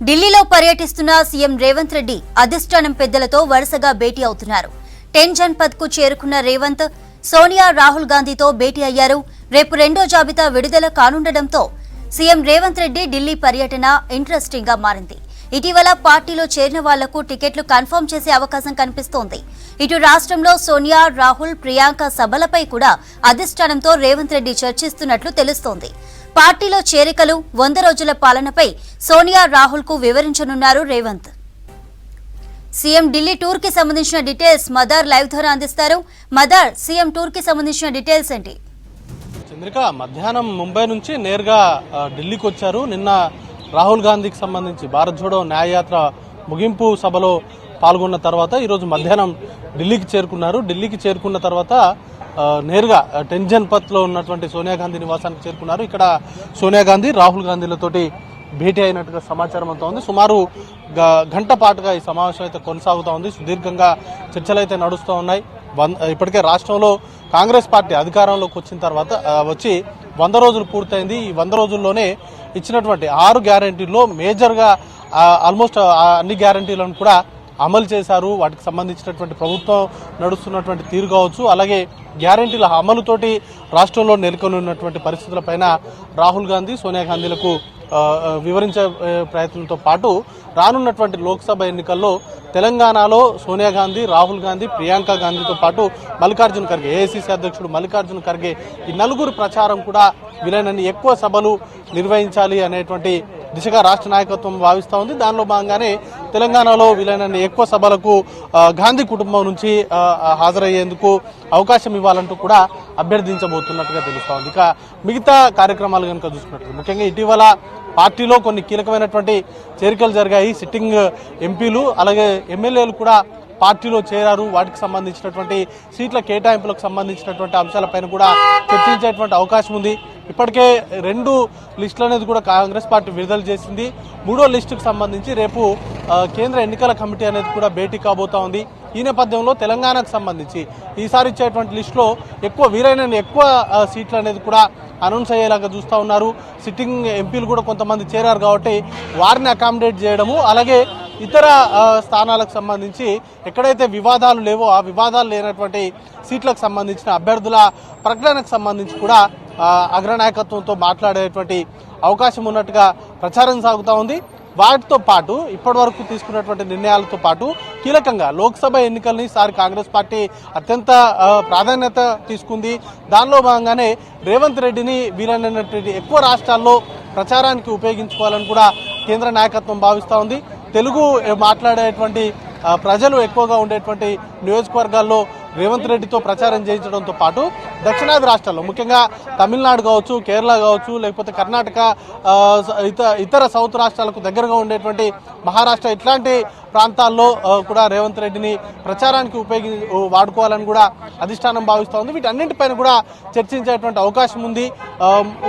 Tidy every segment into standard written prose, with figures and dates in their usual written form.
ఢిల్లీలో పర్యటిస్తున్న సీఎం రేవంత్ రెడ్డి అధిష్టానం పెద్దలతో వరుసగా భేటీ అవుతున్నారు. 10 జన్పథ్ కు చేరుకున్న రేవంత్ సోనియా, రాహుల్ గాంధీతో భేటీ అయ్యారు. రేపు రెండో జాబితా విడుదల కానుండటంతో సీఎం రేవంత్ రెడ్డి ఢిల్లీ పర్యటన ఇంట్రెస్టింగ్ గా మారింది. ఇటీవల పార్టీలో చేరిన వాళ్లకు టికెట్లు కన్ఫర్మ్ చేసే అవకాశం కనిపిస్తోంది. ఇటు రాష్ట్రంలో సోనియా, రాహుల్, ప్రియాంక సభలపై కూడా అధిష్టానంతో రేవంత్ రెడ్డి చర్చిస్తున్నట్లు తెలుస్తోంది. పార్టీలో చేరికలు, 100 రోజుల పాలనపై సోనియా, రాహుల్ కు వివరించనున్నారు రేవంత్. సీఎం ఢిల్లీ టూర్ కి సంబంధించిన డీటెయిల్స్ మదార్ లైవ్ ద్వారా అందిస్తారు. మదార్, సీఎం టూర్ కి సంబంధించిన డీటెయిల్స్ ఏంటి? చంద్రిక, మధ్యాహ్నం ముంబై నుంచి నేరుగా ఢిల్లీకి వచ్చారు. నిన్న రాహుల్ గాంధీకి సంబంధించి భారత్ జోడో న్యాయయాత్ర ముగింపు సభలో పాల్గొన్న తర్వాత ఈరోజు మధ్యాహ్నం ఢిల్లీకి చేరుకున్నారు. ఢిల్లీకి చేరుకున్న తర్వాత నేరుగా 10 జన్పథ్ లో ఉన్నటువంటి సోనియా గాంధీ నివాసానికి చేరుకున్నారు. ఇక్కడ సోనియా గాంధీ, రాహుల్ గాంధీలతోటి భేటీ అయినట్టుగా సమాచారం అంతా ఉంది. సుమారు గంట పాటుగా ఈ సమావేశం అయితే కొనసాగుతూ ఉంది. సుదీర్ఘంగా చర్చలు అయితే నడుస్తూ ఉన్నాయి. ఇప్పటికే రాష్ట్రంలో కాంగ్రెస్ పార్టీ అధికారంలోకి వచ్చిన తర్వాత వచ్చి 100 రోజులు పూర్తయింది. ఈ 100 రోజుల్లోనే ఇచ్చినటువంటి 6 గ్యారంటీల్లో మేజర్గా ఆల్మోస్ట్ అన్ని గ్యారంటీలను కూడా అమలు చేశారు. వాటికి సంబంధించినటువంటి ప్రభుత్వం నడుస్తున్నటువంటి తీరు కావచ్చు, అలాగే గ్యారంటీల అమలుతోటి రాష్ట్రంలో నెలకొని ఉన్నటువంటి పరిస్థితులపైన రాహుల్ గాంధీ, సోనియా గాంధీలకు వివరించే ప్రయత్నంతో పాటు రానున్నటువంటి లోక్సభ ఎన్నికల్లో తెలంగాణలో సోనియా గాంధీ, రాహుల్ గాంధీ, ప్రియాంక గాంధీతో పాటు మల్లికార్జున ఖర్గే, ఏఐసీసీ అధ్యక్షుడు మల్లికార్జున ఖర్గే, ఈ నలుగురు ప్రచారం కూడా వీలైనన్ని ఎక్కువ సభలు నిర్వహించాలి అనేటువంటి దిశగా రాష్ట్ర నాయకత్వం భావిస్తూ ఉంది. దానిలో భాగంగానే తెలంగాణలో వీలైనన్ని ఎక్కువ సభలకు గాంధీ కుటుంబం నుంచి హాజరయ్యేందుకు అవకాశం ఇవ్వాలంటూ కూడా అభ్యర్థించబోతున్నట్టుగా తెలుస్తూ ఉంది. ఇక మిగతా కార్యక్రమాలు కనుక చూసుకున్నట్టు ముఖ్యంగా ఇటీవల పార్టీలో కొన్ని కీలకమైనటువంటి చేరికలు జరిగాయి. సిట్టింగ్ ఎంపీలు అలాగే ఎమ్మెల్యేలు కూడా పార్టీలో చేరారు. వాటికి సంబంధించినటువంటి సీట్ల కేటాయింపులకు సంబంధించినటువంటి అంశాలపైన కూడా చర్చించేటువంటి అవకాశం ఉంది. ఇప్పటికే 2 లిస్టులు అనేది కూడా కాంగ్రెస్ పార్టీ విడుదల చేసింది. 3వ లిస్టుకు సంబంధించి రేపు కేంద్ర ఎన్నికల కమిటీ అనేది కూడా భేటీ కాబోతా ఉంది. ఈ నేపథ్యంలో తెలంగాణకు సంబంధించి ఈసారి ఇచ్చేటువంటి లిస్టులో వీలైన ఎక్కువ సీట్లు అనేది కూడా అనౌన్స్ అయ్యేలాగా చూస్తూ ఉన్నారు. సిట్టింగ్ ఎంపీలు కూడా కొంతమంది చేరారు కాబట్టి వారిని అకామిడేట్ చేయడము, అలాగే ఇతర స్థానాలకు సంబంధించి ఎక్కడైతే వివాదాలు లేవో ఆ వివాదాలు లేనటువంటి సీట్లకు సంబంధించిన అభ్యర్థుల ప్రకటనకు సంబంధించి కూడా అగ్రనాయకత్వంతో మాట్లాడేటువంటి అవకాశం ఉన్నట్టుగా ప్రచారం సాగుతూ ఉంది. వాటితో పాటు ఇప్పటి వరకు తీసుకున్నటువంటి నిర్ణయాలతో పాటు కీలకంగా లోక్సభ ఎన్నికల్ని ఈసారి కాంగ్రెస్ పార్టీ అత్యంత ప్రాధాన్యత తీసుకుంది. దానిలో భాగంగానే రేవంత్ రెడ్డిని వీలైనటువంటి ఎక్కువ రాష్ట్రాల్లో ప్రచారానికి ఉపయోగించుకోవాలని కూడా కేంద్ర నాయకత్వం భావిస్తూ ఉంది. తెలుగు మాట్లాడేటువంటి ప్రజలు ఎక్కువగా ఉండేటువంటి నియోజకవర్గాల్లో రేవంత్ రెడ్డితో ప్రచారం చేయించడంతో పాటు దక్షిణాది రాష్ట్రాల్లో ముఖ్యంగా తమిళనాడు కావచ్చు, కేరళ కావచ్చు, లేకపోతే కర్ణాటక, ఇతర సౌత్ రాష్ట్రాలకు దగ్గరగా ఉండేటువంటి మహారాష్ట్ర, ఇట్లాంటి ప్రాంతాల్లో కూడా రేవంత్ రెడ్డిని ప్రచారానికి వాడుకోవాలని కూడా అధిష్టానం భావిస్తూ ఉంది. వీటన్నింటిపైన కూడా చర్చించేటువంటి అవకాశం ఉంది.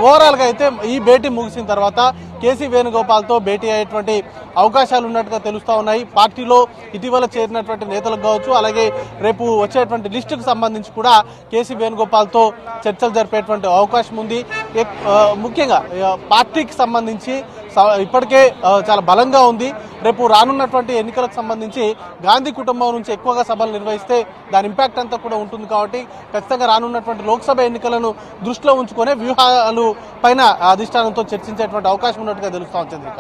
ఓవరాల్గా అయితే ఈ భేటీ ముగిసిన తర్వాత కేసీ వేణుగోపాల్తో భేటీ అయ్యేటువంటి అవకాశాలు ఉన్నట్టుగా తెలుస్తూ ఉన్నాయి. పార్టీలో ఇటీవల చేరినటువంటి నేతలకు కావచ్చు, అలాగే రేపు వచ్చేటువంటి లిస్టుకు సంబంధించి కూడా కేసీ వేణుగోపాల్తో చర్చలు జరిపేటువంటి అవకాశం ఉంది. ముఖ్యంగా పార్టీకి సంబంధించి ఇప్పటికే చాలా బలంగా ఉంది. రేపు రానున్నటువంటి ఎన్నికలకు సంబంధించి గాంధీ కుటుంబం నుంచి ఎక్కువగా సభలు నిర్వహిస్తే దాని ఇంపాక్ట్ అంతా కూడా ఉంటుంది. కాబట్టి ఖచ్చితంగా రానున్నటువంటి లోక్సభ ఎన్నికలను దృష్టిలో ఉంచుకునే వ్యూహాలు పైన అధిష్టానంతో చర్చించేటువంటి అవకాశం ఉన్నట్టుగా తెలుస్తూ ఉంది.